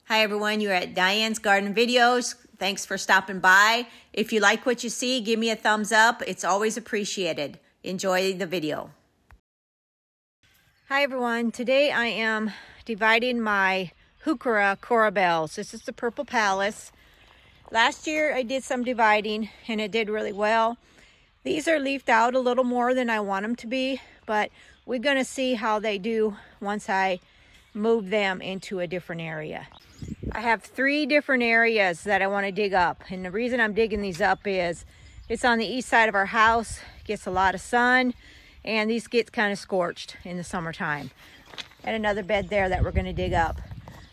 Hi everyone, you're at Diane's Garden Videos. Thanks for stopping by. If you like what you see, give me a thumbs up. It's always appreciated. Enjoy the video. Hi everyone, today I am dividing my Heuchera corabels. This is the Purple Palace. Last year I did some dividing and it did really well. These are leafed out a little more than I want them to be, but we're going to see how they do once I move them into a different area. I have 3 different areas that I want to dig up, and the reason I'm digging these up is it's on the east side of our house, gets a lot of sun, and these get kind of scorched in the summertime. And another bed there that we're going to dig up.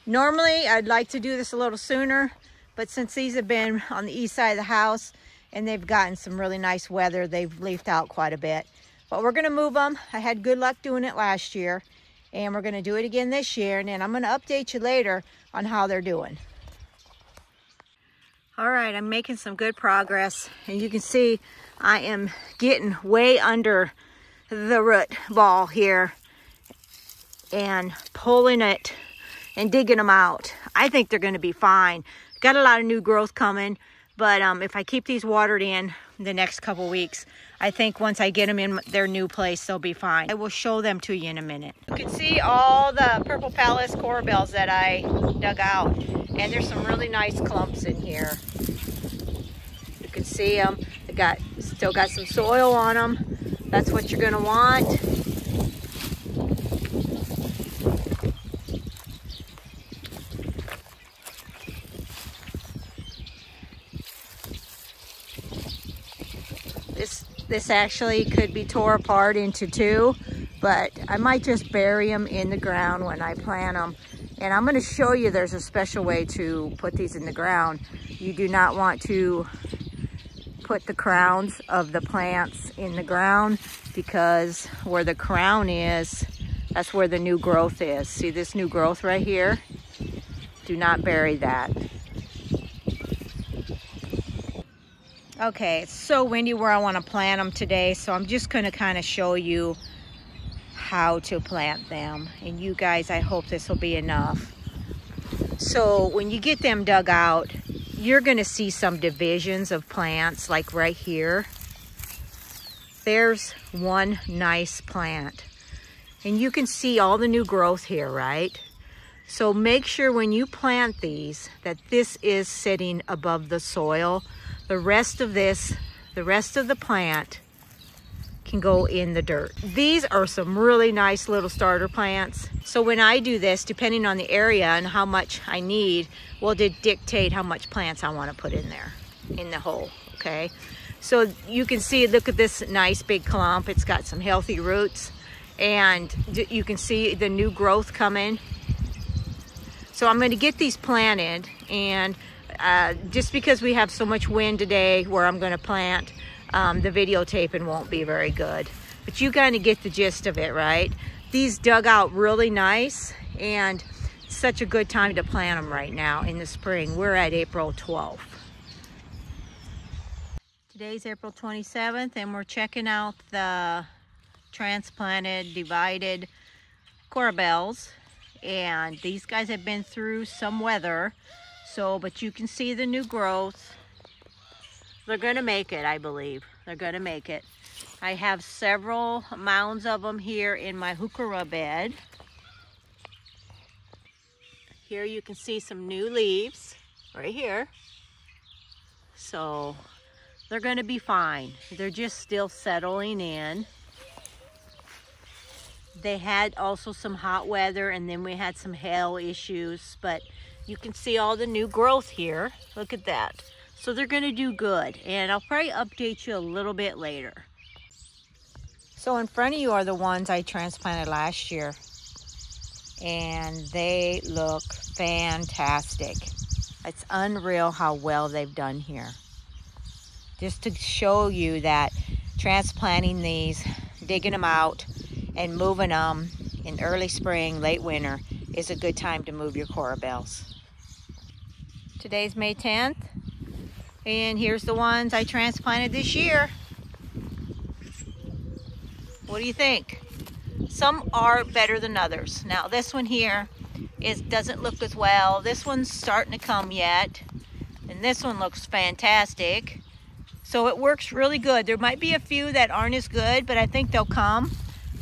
Normally I'd like to do this a little sooner, but since these have been on the east side of the house and they've gotten some really nice weather, they've leafed out quite a bit. But we're going to move them. I had good luck doing it last year, and we're going to do it again this year, and then I'm going to update you later on how they're doing. All right, I'm making some good progress, and you can see I am getting way under the root ball here and pulling it and digging them out. I think they're going to be fine. Got a lot of new growth coming, but if I keep these watered in the next couple weeks, I think once I get them in their new place, they'll be fine. I will show them to you in a minute. You can see all the Purple Palace corabels that I dug out, and there's some really nice clumps in here. You can see them. They still got some soil on them. That's what you're gonna want. This actually could be tore apart into 2, but I might just bury them in the ground when I plant them. And I'm going to show you there's a special way to put these in the ground. You do not want to put the crowns of the plants in the ground, because where the crown is, that's where the new growth is. See this new growth right here? Do not bury that. Okay, it's so windy where I want to plant them today, so I'm just going to kind of show you how to plant them. And you guys, I hope this will be enough. So when you get them dug out, you're going to see some divisions of plants, like right here. There's one nice plant. And you can see all the new growth here, right? So make sure when you plant these that this is sitting above the soil. The rest of the plant can go in the dirt. These are some really nice little starter plants. So when I do this, depending on the area and how much I need, will dictate how much plants I want to put in there, in the hole, okay? So you can see, look at this nice big clump. It's got some healthy roots, and you can see the new growth coming. So I'm going to get these planted, and just because we have so much wind today where I'm going to plant, the videotaping won't be very good. But you kind of get the gist of it, right? These dug out really nice, and it's such a good time to plant them right now in the spring. We're at April 12th. Today's April 27th, and we're checking out the transplanted, divided corabels. And these guys have been through some weather. But you can see the new growth. They're going to make it, I believe. They're going to make it. I have several mounds of them here in my Heuchera bed. Here you can see some new leaves right here. So they're going to be fine. They're just still settling in. They had also some hot weather, and then we had some hail issues, but you can see all the new growth here. Look at that. So they're going to do good, and I'll probably update you a little bit later. So in front of you are the ones I transplanted last year, and they look fantastic. It's unreal how well they've done here. Just to show you that transplanting these, digging them out, and moving them in early spring, late winter is a good time to move your corabels. Today's May 10th, and here's the ones I transplanted this year. What do you think? Some are better than others. Now this one here doesn't look as well. This one's starting to come yet, and this one looks fantastic. So it works really good. There might be a few that aren't as good, but I think they'll come.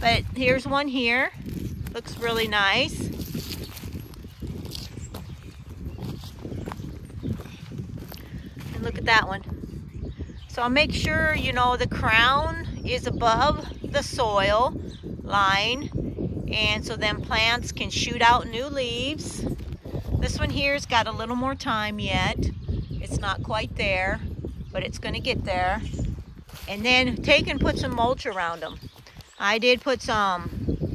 But here's one here. Looks really nice. And look at that one. So I'll make sure, you know, the crown is above the soil line, and so then plants can shoot out new leaves. This one here's got a little more time yet. It's not quite there, but it's going to get there. And then take and put some mulch around them. I did put some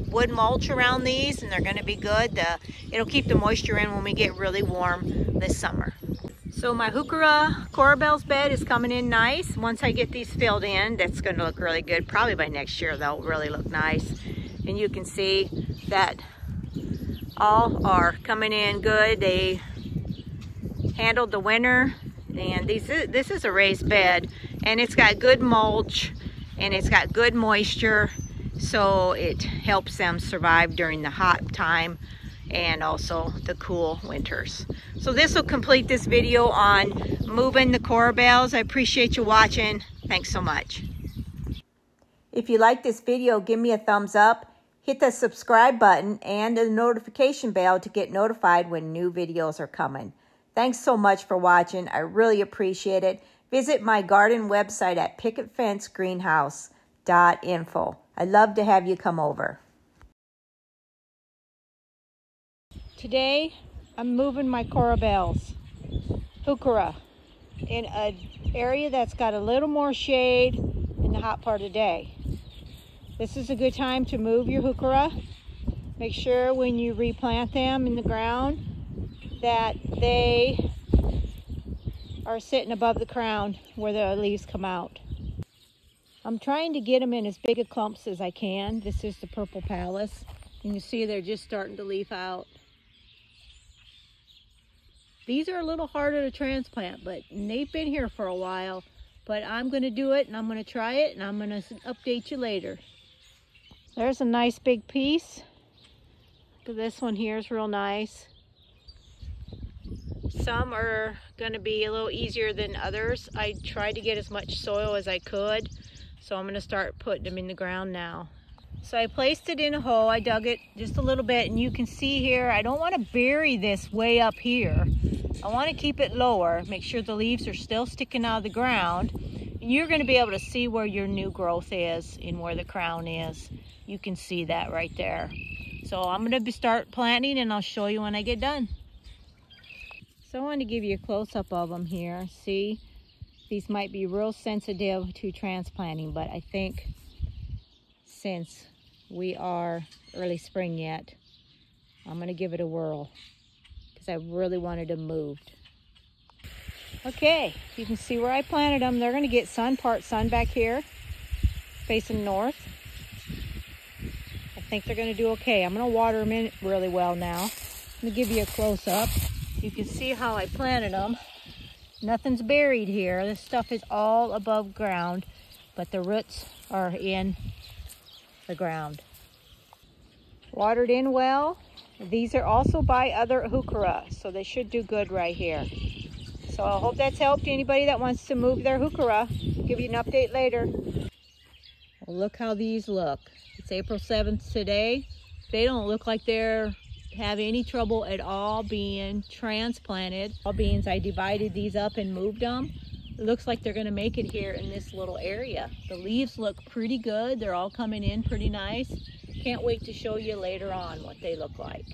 wood mulch around these, and they're going to be good. It'll keep the moisture in when we get really warm this summer. So my Heuchera Corabel's bed is coming in nice. Once I get these filled in, that's going to look really good. Probably by next year they'll really look nice. And you can see that all are coming in good. They handled the winter, and this is a raised bed, and it's got good mulch and it's got good moisture, so it helps them survive during the hot time and also the cool winters. So this will complete this video on moving the Corabels. I appreciate you watching. Thanks so much. If you like this video, give me a thumbs up, hit the subscribe button and the notification bell to get notified when new videos are coming. Thanks so much for watching. I really appreciate it. Visit my garden website at picketfencegreenhouse.info. I'd love to have you come over. Today, I'm moving my Corabels, Heuchera, in an area that's got a little more shade in the hot part of the day. This is a good time to move your Heuchera. Make sure when you replant them in the ground that they are sitting above the crown where the leaves come out. I'm trying to get them in as big a clumps as I can. This is the Purple Palace, and you see they're just starting to leaf out. These are a little harder to transplant, but they've been here for a while. But I'm going to do it, and I'm going to try it, and I'm going to update you later. There's a nice big piece. Look at this one here, is real nice. Some are going to be a little easier than others. I tried to get as much soil as I could, so I'm going to start putting them in the ground now. So I placed it in a hole. I dug it just a little bit, and you can see here, I don't want to bury this way up here. I want to keep it lower, make sure the leaves are still sticking out of the ground. And you're going to be able to see where your new growth is and where the crown is. You can see that right there. So I'm going to start planting, and I'll show you when I get done. So I want to give you a close-up of them here. See, these might be real sensitive to transplanting, but I think since we are early spring yet, I'm going to give it a whirl because I really wanted them moved. Okay, you can see where I planted them. They're going to get part sun back here, facing north. I think they're going to do okay. I'm going to water them in really well now. Let me give you a close-up. You can see how I planted them. Nothing's buried here. This stuff is all above ground, but the roots are in the ground. Watered in well. These are also by other Heuchera, so they should do good right here. So I hope that's helped anybody that wants to move their Heuchera. Give you an update later. Well, look how these look. It's April 7th today. They don't look like they're have any trouble at all being transplanted. All beans, I divided these up and moved them. It looks like they're going to make it here in this little area. The leaves look pretty good. They're all coming in pretty nice. Can't wait to show you later on what they look like.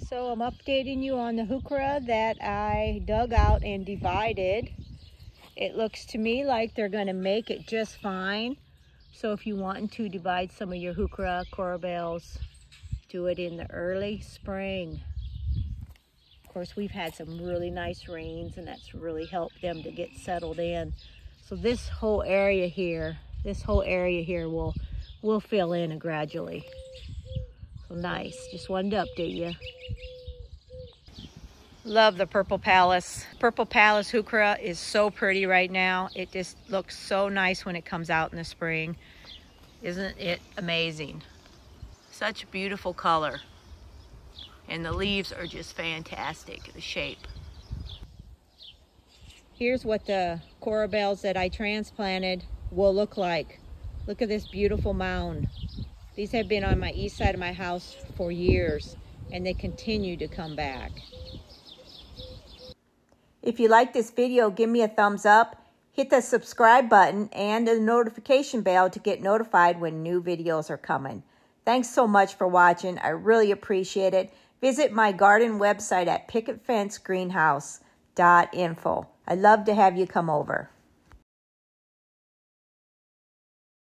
So I'm updating you on the Heuchera that I dug out and divided. It looks to me like they're going to make it just fine. So if you want to divide some of your Heuchera Corabels, do it in the early spring. Of course, we've had some really nice rains, and that's really helped them to get settled in. So this whole area here will fill in gradually. So nice. Just wanted to update you. Love the Purple Palace. Purple Palace Heuchera is so pretty right now. It just looks so nice when it comes out in the spring. Isn't it amazing? Such a beautiful color. And the leaves are just fantastic, the shape. Here's what the corabels that I transplanted will look like. Look at this beautiful mound. These have been on my east side of my house for years, and they continue to come back. If you like this video, give me a thumbs up, hit the subscribe button and the notification bell to get notified when new videos are coming. Thanks so much for watching. I really appreciate it. Visit my garden website at picketfencegreenhouse.info. I'd love to have you come over.